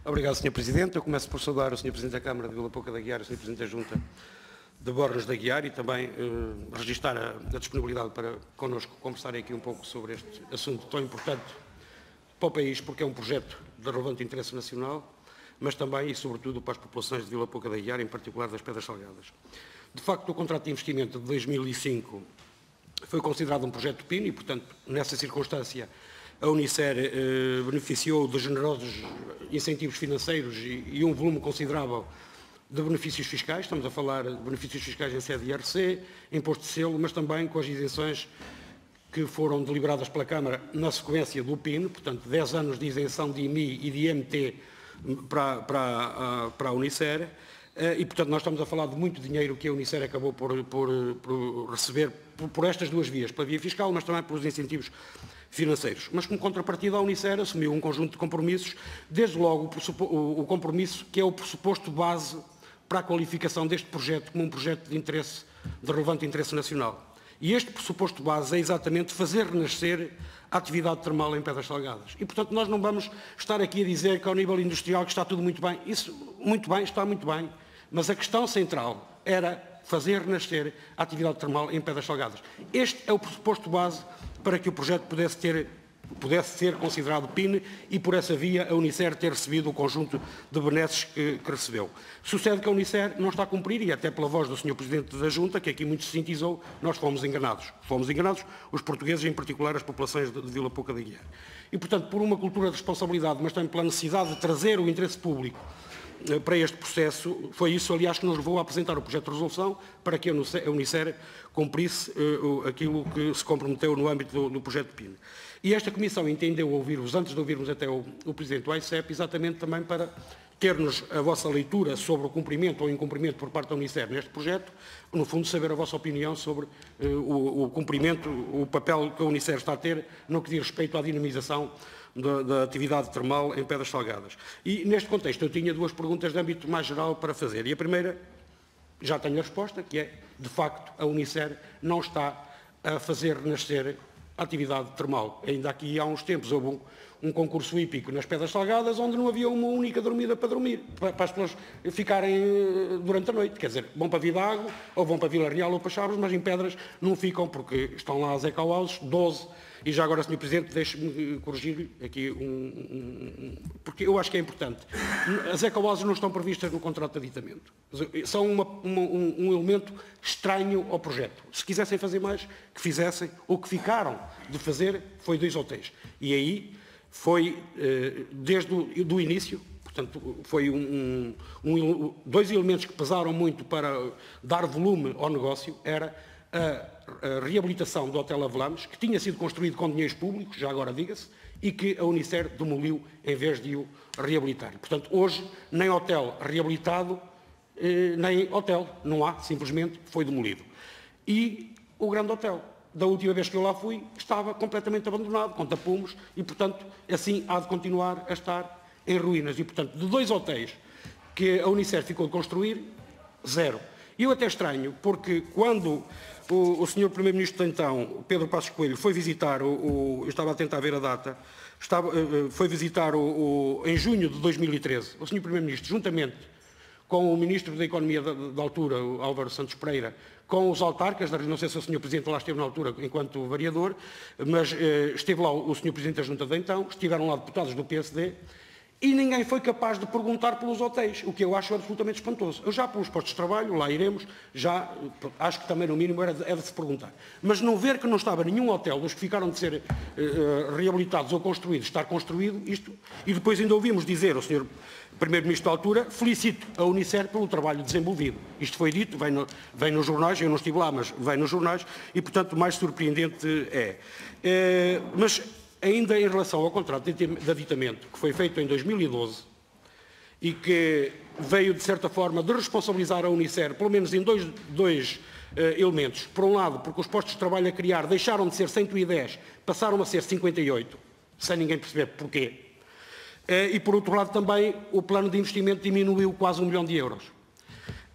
Obrigado, Sr. Presidente. Eu começo por saudar o Sr. Presidente da Câmara de Vila Pouca da Guiar, o Sr. Presidente da Junta de Borges da Guiar e também registrar a disponibilidade para connosco conversarem aqui um pouco sobre este assunto tão importante para o país, porque é um projeto de relevante interesse nacional, mas também e sobretudo para as populações de Vila Pouca da Guiar, em particular das Pedras Salgadas. De facto, o contrato de investimento de 2005 foi considerado um projeto PIN e, portanto, nessa circunstância, a Unicer beneficiou de generosos incentivos financeiros e um volume considerável de benefícios fiscais. Estamos a falar de benefícios fiscais em sede de IRC, imposto de selo, mas também com as isenções que foram deliberadas pela Câmara na sequência do PIN, portanto, 10 anos de isenção de IMI e de IMT para a Unicer. E, portanto, nós estamos a falar de muito dinheiro que a Unicer acabou por receber por estas duas vias, pela via fiscal, mas também pelos incentivos financeiros. Mas, como contrapartida, a Unicer assumiu um conjunto de compromissos, desde logo o compromisso que é o pressuposto base para a qualificação deste projeto como um projeto de relevante interesse nacional. E este pressuposto base é exatamente fazer renascer a atividade termal em Pedras Salgadas. E, portanto, nós não vamos estar aqui a dizer que ao nível industrial que está tudo muito bem. Isso, muito bem, está muito bem. Mas a questão central era fazer renascer a atividade termal em Pedras Salgadas. Este é o pressuposto base para que o projeto pudesse ser considerado PIN e, por essa via, a Unicer ter recebido o conjunto de benesses que recebeu. Sucede que a Unicer não está a cumprir, e até pela voz do Sr. Presidente da Junta, que aqui muito se sintetizou, nós fomos enganados. Fomos enganados, os portugueses, em particular as populações de Vila Pouca da Guiar. E, portanto, por uma cultura de responsabilidade, mas também pela necessidade de trazer o interesse público para este processo, foi isso, aliás, que nos levou a apresentar o projeto de resolução para que a Unicer cumprisse aquilo que se comprometeu no âmbito do projeto PIN. E esta Comissão entendeu ouvir-vos, antes de ouvirmos até o Presidente do AICEP, exatamente também para ter-nos a vossa leitura sobre o cumprimento ou incumprimento por parte da Unicer neste projeto, no fundo saber a vossa opinião sobre o cumprimento, o papel que a Unicer está a ter no que diz respeito à dinamização da atividade termal em Pedras Salgadas. E, neste contexto, eu tinha duas perguntas de âmbito mais geral para fazer. E a primeira, já tenho a resposta, que é, de facto, a Unicer não está a fazer renascer a atividade termal. Ainda aqui há uns tempos houve um concurso hípico nas Pedras Salgadas onde não havia uma única dormida para dormir, para as pessoas ficarem durante a noite. Quer dizer, vão para Vidago, ou vão para Vila Real ou para Chaves, mas em Pedras não ficam porque estão lá as eco-houses, 12. E já agora, Sr. Presidente, deixe-me corrigir aqui porque eu acho que é importante. As eco-houses não estão previstas no contrato de aditamento. São um elemento estranho ao projeto. Se quisessem fazer mais, que fizessem. O que ficaram de fazer foi 2 hotéis. E aí foi, desde o início, portanto, foi 2 elementos que pesaram muito para dar volume ao negócio, era a reabilitação do Hotel Avelames, que tinha sido construído com dinheiros públicos, já agora diga-se, e que a Unicer demoliu em vez de o reabilitar. Portanto, hoje, nem hotel reabilitado, nem hotel, não há, simplesmente foi demolido. E o Grande Hotel, da última vez que eu lá fui, estava completamente abandonado, com tapumes, e, portanto, assim há de continuar a estar em ruínas. E, portanto, de 2 hotéis que a Unicer ficou de construir, 0. E eu até estranho, porque quando o Sr. Primeiro-Ministro de então, Pedro Passos Coelho, foi visitar, eu estava a tentar ver a data, foi visitar em junho de 2013, o Sr. Primeiro-Ministro, juntamente com o Ministro da Economia da altura, o Álvaro Santos Pereira, com os autarcas, não sei se o Sr. Presidente lá esteve na altura enquanto vereador, mas esteve lá o Sr. Presidente da Junta de então, estiveram lá deputados do PSD, e ninguém foi capaz de perguntar pelos hotéis, o que eu acho absolutamente espantoso. Eu já pelos postos de trabalho, lá iremos, já acho que também no mínimo é de se perguntar. Mas não ver que não estava nenhum hotel dos que ficaram de ser reabilitados ou construídos, estar construído, isto, e depois ainda ouvimos dizer ao Sr. Primeiro-Ministro da altura, felicito a Unicer pelo trabalho desenvolvido. Isto foi dito, vem nos jornais, eu não estive lá, mas vem nos jornais, e portanto mais surpreendente é. Mas ainda em relação ao contrato de aditamento, que foi feito em 2012, e que veio, de certa forma, de responsabilizar a Unicer, pelo menos em dois elementos. Por um lado, porque os postos de trabalho a criar deixaram de ser 110, passaram a ser 58, sem ninguém perceber porquê. E, por outro lado, também o plano de investimento diminuiu quase €1 milhão.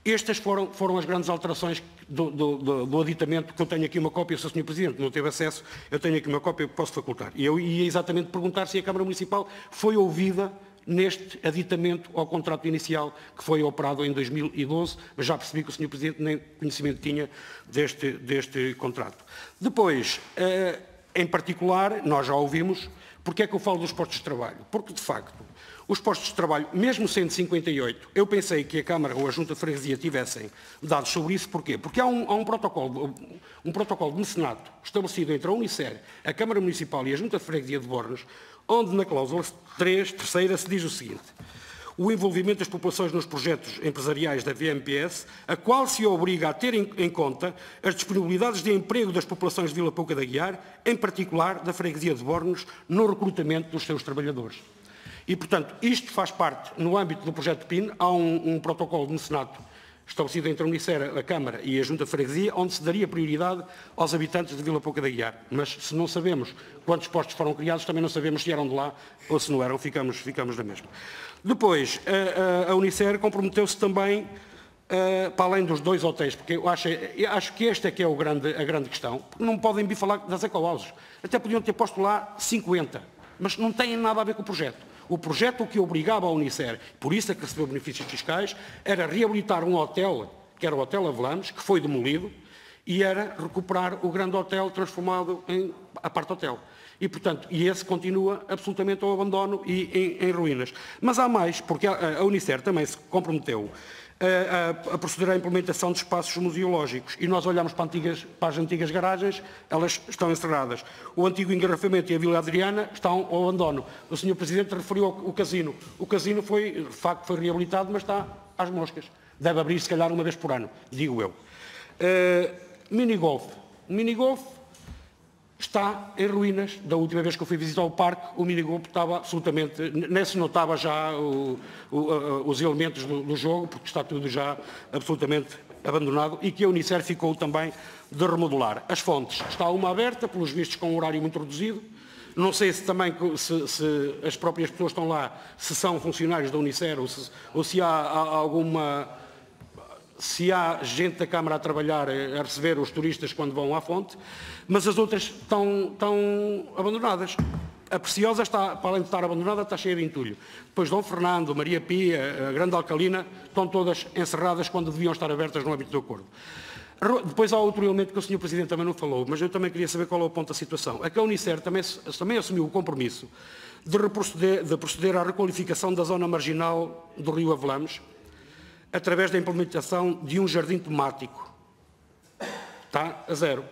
Estas foram as grandes alterações do aditamento, que eu tenho aqui uma cópia, se o Sr. Presidente não teve acesso, eu tenho aqui uma cópia que posso facultar. E eu ia exatamente perguntar se a Câmara Municipal foi ouvida neste aditamento ao contrato inicial que foi operado em 2012, mas já percebi que o Sr. Presidente nem conhecimento tinha deste contrato. Depois, em particular, nós já ouvimos, porque é que eu falo dos postos de trabalho? Porque, de facto, os postos de trabalho, mesmo sendo 58, eu pensei que a Câmara ou a Junta de Freguesia tivessem dados sobre isso. Porquê? Porque há um protocolo de mecenato estabelecido entre a Unicer, a Câmara Municipal e a Junta de Freguesia de Bornos, onde na cláusula 3ª se diz o seguinte: o envolvimento das populações nos projetos empresariais da VMPS, a qual se obriga a ter em conta as disponibilidades de emprego das populações de Vila Pouca de Aguiar, em particular da Freguesia de Bornos, no recrutamento dos seus trabalhadores. E, portanto, isto faz parte, no âmbito do projeto PIN, há um protocolo de mecenato estabelecido entre a Unicer, a Câmara e a Junta de Freguesia, onde se daria prioridade aos habitantes de Vila Pouca de Aguiar. Mas se não sabemos quantos postos foram criados, também não sabemos se eram de lá ou se não eram, ficamos da mesma. Depois, a Unicer comprometeu-se também, para além dos 2 hotéis, porque eu acho que esta é que é a grande questão, porque não podem vir falar das ecohouses. Até podiam ter posto lá 50, mas não têm nada a ver com o projeto. O projeto que obrigava a Unicer, por isso é que recebeu benefícios fiscais, era reabilitar um hotel, que era o Hotel Avelães, que foi demolido, e era recuperar o grande hotel transformado em apart-hotel. E, portanto, esse continua absolutamente ao abandono e em ruínas. Mas há mais, porque a Unicer também se comprometeu a proceder à implementação de espaços museológicos. E nós olhamos para as antigas garagens, elas estão encerradas. O antigo engarrafamento e a Vila Adriana estão ao abandono. O Sr. Presidente referiu o casino. O casino de facto, foi reabilitado, mas está às moscas. Deve abrir, se calhar, uma vez por ano, digo eu. Minigolf. O minigolf está em ruínas. Da última vez que eu fui visitar o parque, o minigolf estava absolutamente... Nem se notava já os elementos do jogo, porque está tudo já absolutamente abandonado, e que a Unicer ficou também de remodelar. As fontes. Está uma aberta, pelos vistos com um horário muito reduzido. Não sei se também se as próprias pessoas que estão lá, se são funcionários da Unicer ou se há alguma... Se há gente da Câmara a trabalhar, a receber os turistas quando vão à fonte, mas as outras estão abandonadas. A Preciosa, para além de estar abandonada, está cheia de entulho. Depois Dom Fernando, Maria Pia, a Grande Alcalina, estão todas encerradas quando deviam estar abertas no âmbito do acordo. Depois há outro elemento que o Sr. Presidente também não falou, mas eu também queria saber qual é o ponto da situação. É que a Unicer também assumiu o compromisso de proceder à requalificação da zona marginal do Rio Avelães, através da implementação de um jardim temático. Está a 0.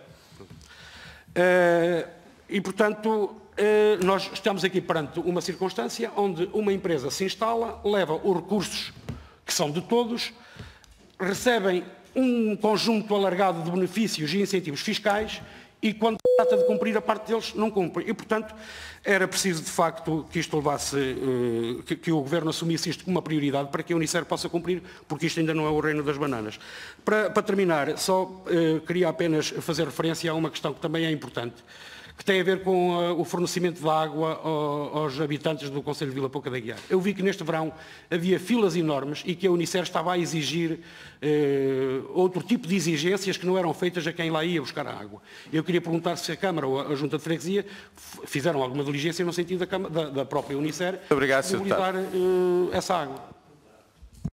E, portanto, nós estamos aqui perante uma circunstância onde uma empresa se instala, leva os recursos que são de todos, recebem um conjunto alargado de benefícios e incentivos fiscais e, quando trata de cumprir a parte deles, não cumpre. E, portanto, era preciso, de facto, que isto levasse, que o Governo assumisse isto como uma prioridade para que a Unicer possa cumprir, porque isto ainda não é o reino das bananas. Para terminar, só queria apenas fazer referência a uma questão que também é importante, que tem a ver com o fornecimento de água aos habitantes do Concelho de Vila Pouca de Aguiar. Eu vi que neste verão havia filas enormes e que a Unicer estava a exigir outro tipo de exigências que não eram feitas a quem lá ia buscar a água. Eu queria perguntar se a Câmara ou a Junta de Freguesia fizeram alguma diligência no sentido da própria Unicer de mobilizar essa água.